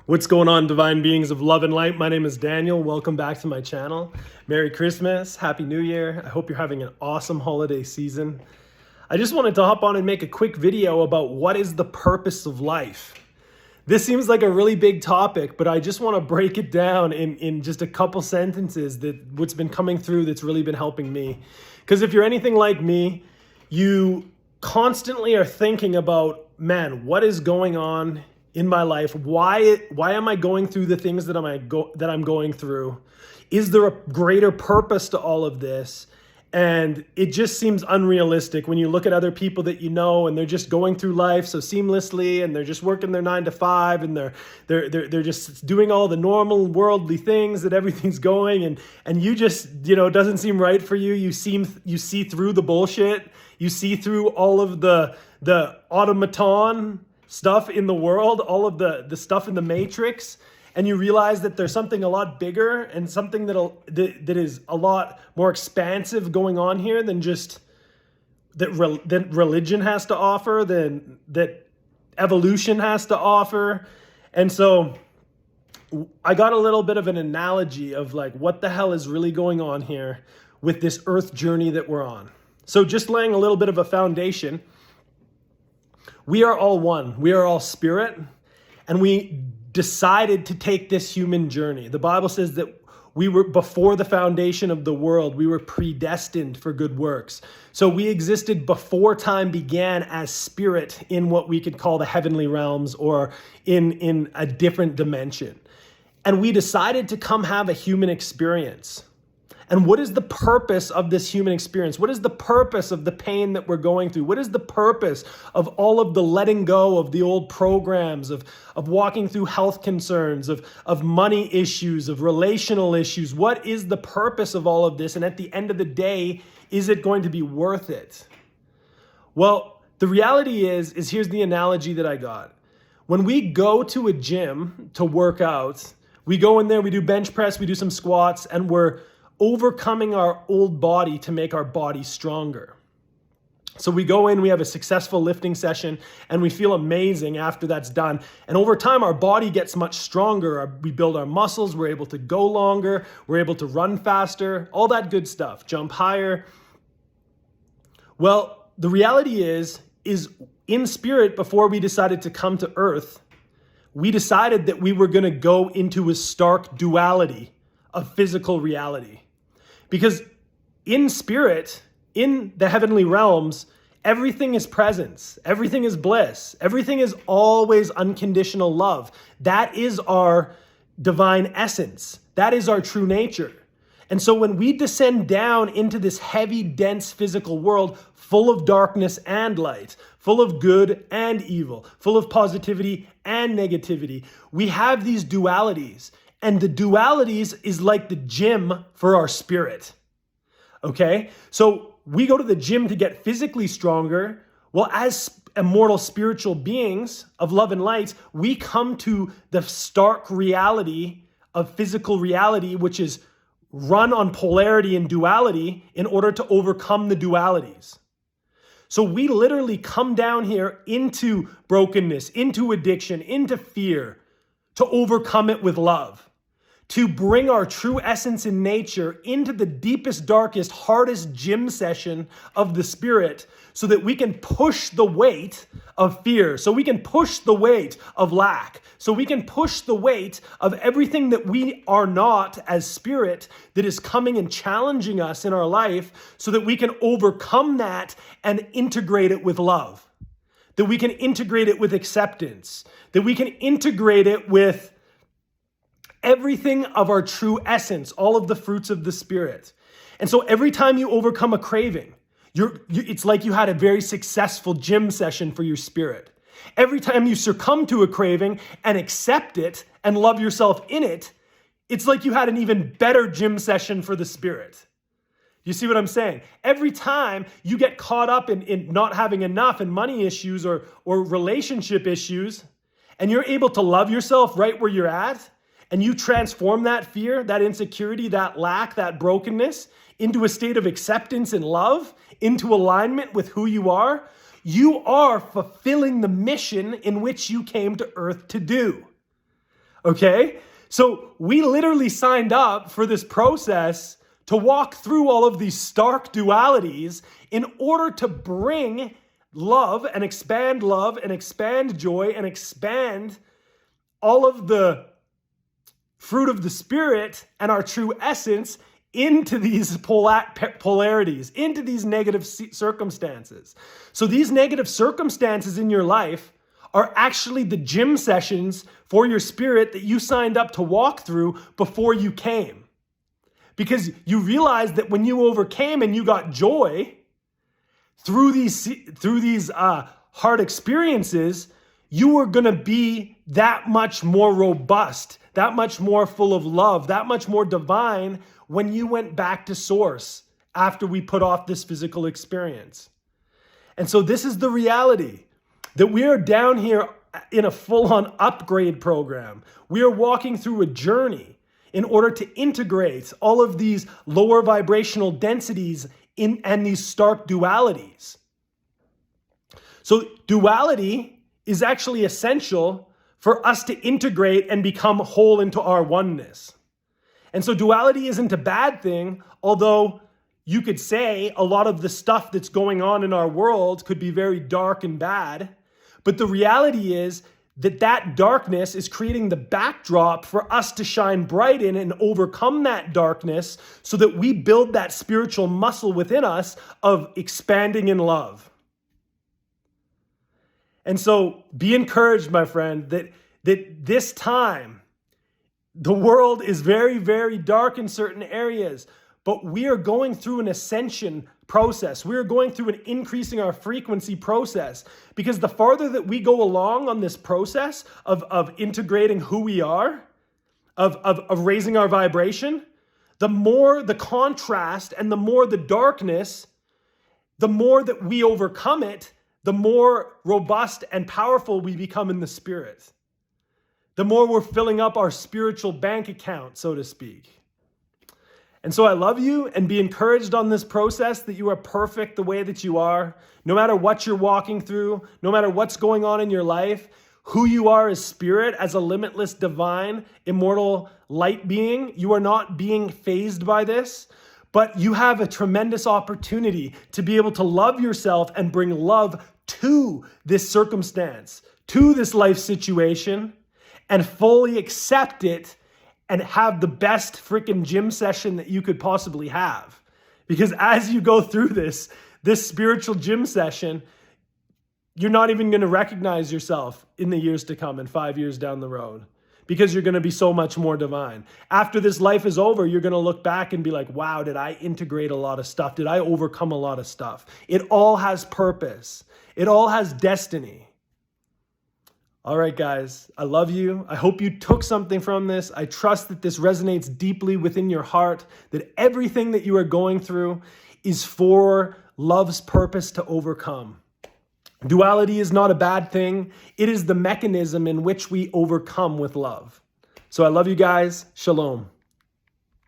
What's going on, divine beings of love and light? My name is Daniel. Welcome back to my channel. Merry Christmas, Happy New Year. I hope you're having an awesome holiday season. I just wanted to hop on and make a quick video about what is the purpose of life. This seems like a really big topic, but I just want to break it down in just a couple sentences that what's been coming through that's really been helping me. Because if you're anything like me, you constantly are thinking about, man, what is going on in my life? Why am I going through the things that I'm going through? Is there a greater purpose to all of this? And it just seems unrealistic when you look at other people that you know and they're just going through life so seamlessly and they're just working their 9 to 5 and they're just doing all the normal worldly things that everything's going and you just, it doesn't seem right for you. You see through the bullshit. You see through all of the automaton stuff in the world, all of the stuff in the matrix, and you realize that there's something a lot bigger and something that is a lot more expansive going on here than just that religion has to offer, than that evolution has to offer. And so I got a little bit of an analogy of like what the hell is really going on here with this earth journey that we're on. So just laying a little bit of a foundation. We are all one. We are all spirit, and we decided to take this human journey. The Bible says that we were, before the foundation of the world, we were predestined for good works. So we existed before time began as spirit in what we could call the heavenly realms or in a different dimension. And we decided to come have a human experience. And what is the purpose of this human experience? What is the purpose of the pain that we're going through? What is the purpose of all of the letting go of the old programs, of walking through health concerns, of money issues, of relational issues? What is the purpose of all of this? And at the end of the day, is it going to be worth it? Well, the reality is here's the analogy that I got. When we go to a gym to work out, we go in there, we do bench press, we do some squats, and we're overcoming our old body to make our body stronger. So we go in, we have a successful lifting session, and we feel amazing after that's done. And over time, our body gets much stronger. We build our muscles, we're able to go longer, we're able to run faster, all that good stuff, jump higher. Well, the reality is in spirit, before we decided to come to earth, we decided that we were going to go into a stark duality of physical reality. Because in spirit, in the heavenly realms, everything is presence, everything is bliss, everything is always unconditional love. That is our divine essence. That is our true nature. And so when we descend down into this heavy, dense physical world full of darkness and light, full of good and evil, full of positivity and negativity, we have these dualities. And the dualities is like the gym for our spirit, okay? So we go to the gym to get physically stronger. Well, as immortal spiritual beings of love and light, we come to the stark reality of physical reality, which is run on polarity and duality in order to overcome the dualities. So we literally come down here into brokenness, into addiction, into fear, to overcome it with love. To bring our true essence in nature into the deepest, darkest, hardest gym session of the spirit so that we can push the weight of fear, so we can push the weight of lack, so we can push the weight of everything that we are not as spirit that is coming and challenging us in our life so that we can overcome that and integrate it with love, that we can integrate it with acceptance, that we can integrate it with everything of our true essence, all of the fruits of the spirit. And so every time you overcome a craving, it's like you had a very successful gym session for your spirit. Every time you succumb to a craving and accept it and love yourself in it, it's like you had an even better gym session for the spirit. You see what I'm saying? Every time you get caught up in not having enough and money issues or relationship issues, and you're able to love yourself right where you're at, and you transform that fear, that insecurity, that lack, that brokenness into a state of acceptance and love, into alignment with who you are fulfilling the mission in which you came to earth to do. Okay? So we literally signed up for this process to walk through all of these stark dualities in order to bring love and expand joy and expand all of the fruit of the Spirit and our true essence into these polarities, into these negative circumstances. So these negative circumstances in your life are actually the gym sessions for your spirit that you signed up to walk through before you came. Because you realized that when you overcame and you got joy through these hard experiences, you were going to be that much more robust, that much more full of love, that much more divine when you went back to source after we put off this physical experience. And so this is the reality, that we are down here in a full-on upgrade program. We are walking through a journey in order to integrate all of these lower vibrational densities and these stark dualities. So duality is actually essential for us to integrate and become whole into our oneness. And so duality isn't a bad thing, although you could say a lot of the stuff that's going on in our world could be very dark and bad. But the reality is that darkness is creating the backdrop for us to shine bright in and overcome that darkness so that we build that spiritual muscle within us of expanding in love. And so be encouraged, my friend, that this time, the world is very, very dark in certain areas, but we are going through an ascension process. We are going through an increasing our frequency process, because the farther that we go along on this process of integrating who we are, of raising our vibration, the more the contrast and the more the darkness, the more that we overcome it, the more robust and powerful we become in the spirit. The more we're filling up our spiritual bank account, so to speak. And so I love you, and be encouraged on this process that you are perfect the way that you are. No matter what you're walking through, no matter what's going on in your life, who you are as spirit, as a limitless, divine, immortal light being, you are not being fazed by this, but you have a tremendous opportunity to be able to love yourself and bring love to this circumstance, to this life situation, and fully accept it and have the best freaking gym session that you could possibly have. Because as you go through this spiritual gym session, you're not even going to recognize yourself in the years to come and 5 years down the road, because you're going to be so much more divine. After this life is over, you're going to look back and be like, wow, did I integrate a lot of stuff? Did I overcome a lot of stuff? It all has purpose. It all has destiny. All right, guys, I love you. I hope you took something from this. I trust that this resonates deeply within your heart, that everything that you are going through is for love's purpose to overcome. Duality is not a bad thing. It is the mechanism in which we overcome with love. So I love you guys. Shalom.